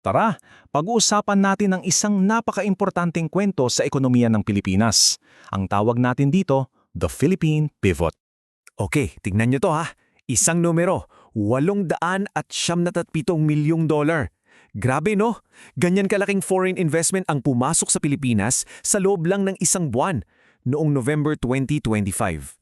Tara, pag-uusapan natin ang isang napaka-importanteng kwento sa ekonomiya ng Pilipinas. Ang tawag natin dito, the Philippine Pivot. Okay, tignan nyo to ha. Isang numero, 897 milyong dolar. Grabe no? Ganyan kalaking foreign investment ang pumasok sa Pilipinas sa loob lang ng isang buwan noong November 2025.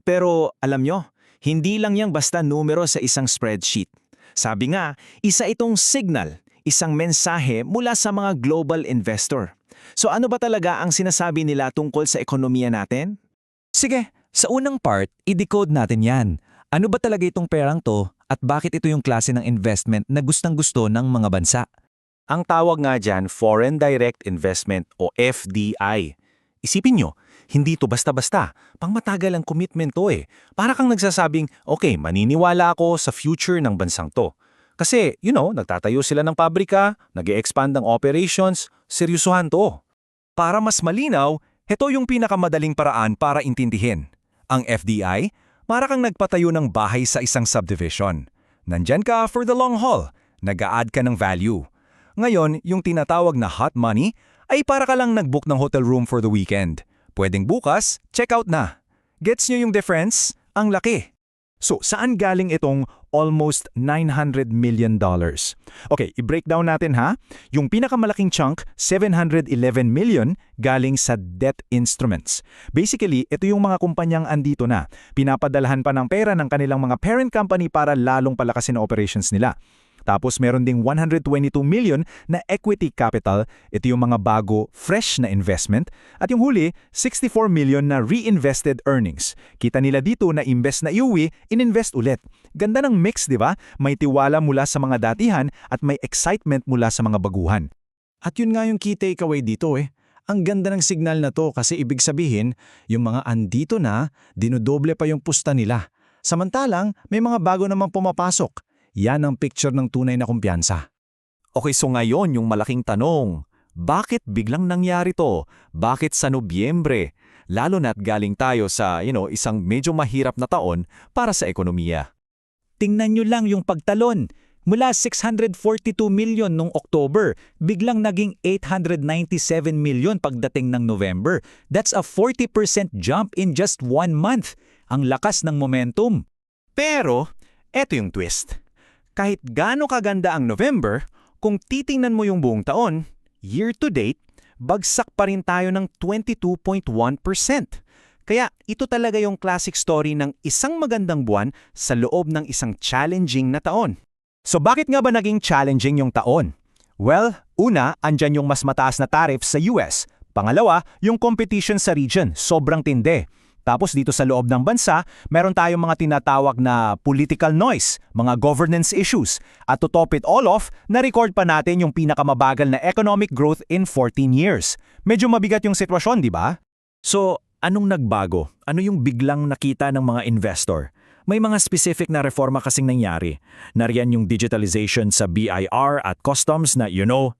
Pero alam nyo, hindi lang yan basta numero sa isang spreadsheet. Sabi nga, isa itong signal, isang mensahe mula sa mga global investor. So ano ba talaga ang sinasabi nila tungkol sa ekonomiya natin? Sige, sa unang part, i-decode natin yan. Ano ba talaga itong perang to at bakit ito yung klase ng investment na gustang-gusto ng mga bansa? Ang tawag nga dyan, Foreign Direct Investment o FDI. Isipin nyo, hindi to basta-basta. Pangmatagal ang commitment to eh. Para kang nagsasabing, okay, maniniwala ako sa future ng bansang to. Kasi, nagtatayo sila ng pabrika, nag-e-expand ang operations, seryosohan to. Para mas malinaw, ito yung pinakamadaling paraan para intindihin. Ang FDI, para kang nagpatayo ng bahay sa isang subdivision. Nandyan ka for the long haul, nag-a-add ka ng value. Ngayon, yung tinatawag na hot money ay para ka lang nag-book ng hotel room for the weekend. Pwedeng bukas, check out na. Gets nyo yung difference? Ang laki. So, saan galing itong almost $900 million? Okay, i-breakdown natin ha. Yung pinakamalaking chunk, $711 million, galing sa debt instruments. Basically, ito yung mga kumpanyang andito na. Pinapadalahan pa ng pera ng kanilang mga parent company para lalong palakasin ang operations nila. Tapos meron ding $122 million na equity capital, ito yung mga bago, fresh na investment. At yung huli, $64 million na reinvested earnings. Kita nila dito na imbes na iuwi, ininvest ulit. Ganda ng mix, di ba? May tiwala mula sa mga datihan at may excitement mula sa mga baguhan. At yun nga yung key takeaway dito eh. Ang ganda ng signal na to kasi ibig sabihin, yung mga andito na, dinodoble pa yung pusta nila. Samantalang, may mga bago namang pumapasok. Yan ang picture ng tunay na kumpiyansa. Okay, so ngayon yung malaking tanong, bakit biglang nangyari to? Bakit sa Nobyembre? Lalo na't galing tayo sa, isang medyo mahirap na taon para sa ekonomiya. Tingnan nyo lang yung pagtalon. Mula 642 million noong October, biglang naging 897 million pagdating ng November. That's a 40% jump in just 1 month. Ang lakas ng momentum. Pero, eto yung twist. Kahit gaano kaganda ang November, kung titingnan mo yung buong taon, year to date, bagsak pa rin tayo ng 22.1%. Kaya ito talaga yung classic story ng isang magandang buwan sa loob ng isang challenging na taon. So bakit nga ba naging challenging yung taon? Well, una, andyan yung mas mataas na tariffs sa US. Pangalawa, yung competition sa region, sobrang tindi. Tapos dito sa loob ng bansa, meron tayong mga tinatawag na political noise, mga governance issues. At to top it all off, na-record pa natin yung pinakamabagal na economic growth in 14 years. Medyo mabigat yung sitwasyon, di ba? So, anong nagbago? Ano yung biglang nakita ng mga investor? May mga specific na reforma kasing nangyari. Nariyan yung digitalization sa BIR at customs na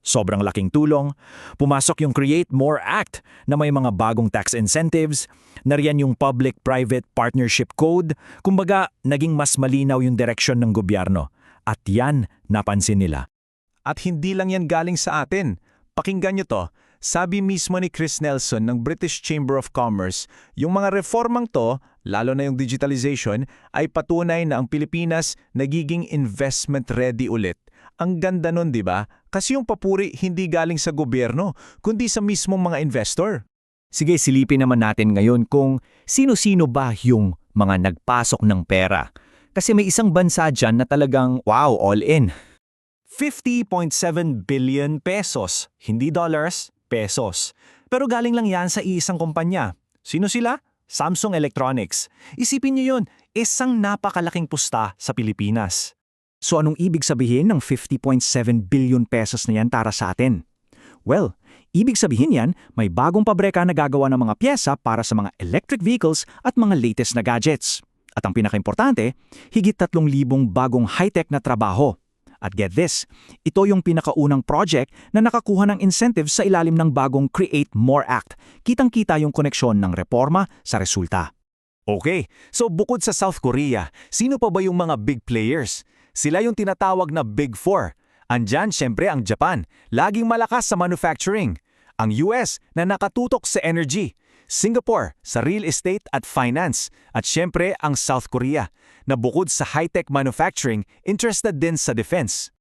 sobrang laking tulong. Pumasok yung Create More Act na may mga bagong tax incentives. Nariyan yung Public-Private Partnership Code. Kumbaga, naging mas malinaw yung direksyon ng gobyerno. At yan, napansin nila. At hindi lang yan galing sa atin. Pakinggan nyo to. Sabi mismo ni Chris Nelson ng British Chamber of Commerce, yung mga reformang to, lalo na yung digitalization, ay patunay na ang Pilipinas nagiging investment ready ulit. Ang ganda nun, di ba? Kasi yung papuri hindi galing sa gobyerno, kundi sa mismong mga investor. Sige, silipin naman natin ngayon kung sino-sino ba yung mga nagpasok ng pera. Kasi may isang bansa dyan na talagang, wow, all in. 50.7 billion pesos, hindi dollars, pesos. Pero galing lang yan sa isang kumpanya. Sino sila? Samsung Electronics. Isipin niyo yun, isang napakalaking pusta sa Pilipinas. So anong ibig sabihin ng 50.7 billion pesos na yan para sa atin? Well, ibig sabihin yan, may bagong pabrika na gagawa ng mga pyesa para sa mga electric vehicles at mga latest na gadgets. At ang pinakaimportante, higit 3,000 bagong high-tech na trabaho. At get this, ito yung pinakaunang project na nakakuha ng incentives sa ilalim ng bagong Create More Act. Kitang-kita yung koneksyon ng reforma sa resulta. Okay, so bukod sa South Korea, sino pa ba yung mga big players? Sila yung tinatawag na Big Four. Andyan syempre ang Japan, laging malakas sa manufacturing. Ang US na nakatutok sa energy. Singapore sa real estate at finance. At syempre ang South Korea na bukod sa high-tech manufacturing, interested din sa defense.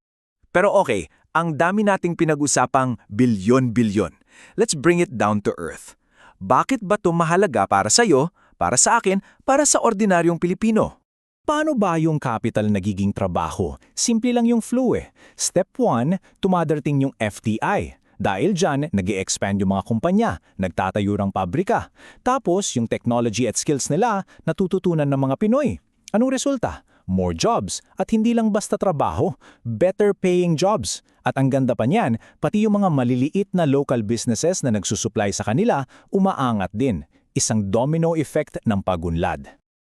Pero okay, ang dami nating pinag-usapang bilyon-bilyon. Let's bring it down to earth. Bakit ba ito mahalaga para sa'yo, para sa akin, para sa ordinaryong Pilipino? Paano ba yung capital nagiging trabaho? Simple lang yung flow eh. Step 1, tumadating yung FDI. Dahil dyan, nag-i-expand yung mga kumpanya, nagtatayo ng pabrika. Tapos, yung technology at skills nila, natututunan ng mga Pinoy. Anong resulta? More jobs. At hindi lang basta trabaho, better paying jobs. At ang ganda pa niyan, pati yung mga maliliit na local businesses na nagsusupply sa kanila, umaangat din. Isang domino effect ng pagunlad.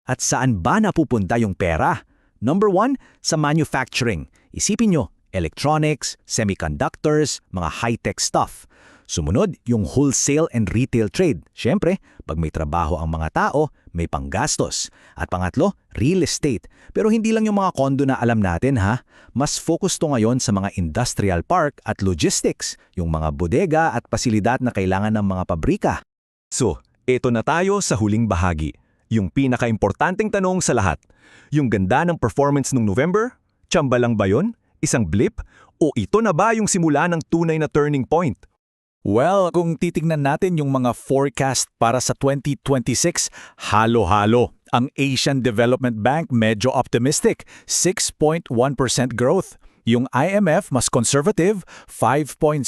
At saan ba napupunta yung pera? Number 1, sa manufacturing. Isipin nyo, electronics, semiconductors, mga high-tech stuff. Sumunod, yung wholesale and retail trade. Siyempre, pag may trabaho ang mga tao, may panggastos. At pangatlo, real estate. Pero hindi lang yung mga kondo na alam natin ha. Mas focus to ngayon sa mga industrial park at logistics, yung mga bodega at pasilidad na kailangan ng mga pabrika. So, eto na tayo sa huling bahagi. Yung pinaka-importanting tanong sa lahat. Yung ganda ng performance nung November? Tsamba lang ba yun? Isang blip? O ito na ba yung simula ng tunay na turning point? Well, kung titingnan natin yung mga forecast para sa 2026, halo-halo. Ang Asian Development Bank medyo optimistic, 6.1% growth. Yung IMF mas conservative, 5.6%.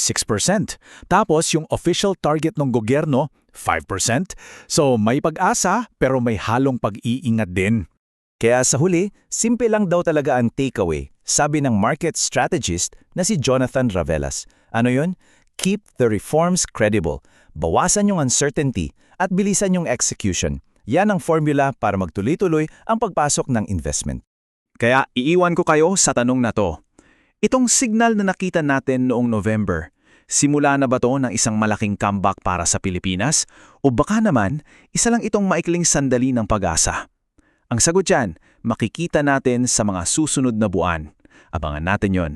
Tapos yung official target ng gobyerno, 5%. So may pag-asa pero may halong pag-iingat din. Kaya sa huli, simple lang daw talaga ang takeaway, sabi ng market strategist na si Jonathan Ravelas. Ano yun? Keep the reforms credible. Bawasan yung uncertainty at bilisan yung execution. Yan ang formula para magtuloy-tuloy ang pagpasok ng investment. Kaya iiwan ko kayo sa tanong na to. Itong signal na nakita natin noong November, simula na ba to ng isang malaking comeback para sa Pilipinas? O baka naman, isa lang itong maikling sandali ng pag-asa? Ang sagot dyan, makikita natin sa mga susunod na buwan. Abangan natin yon.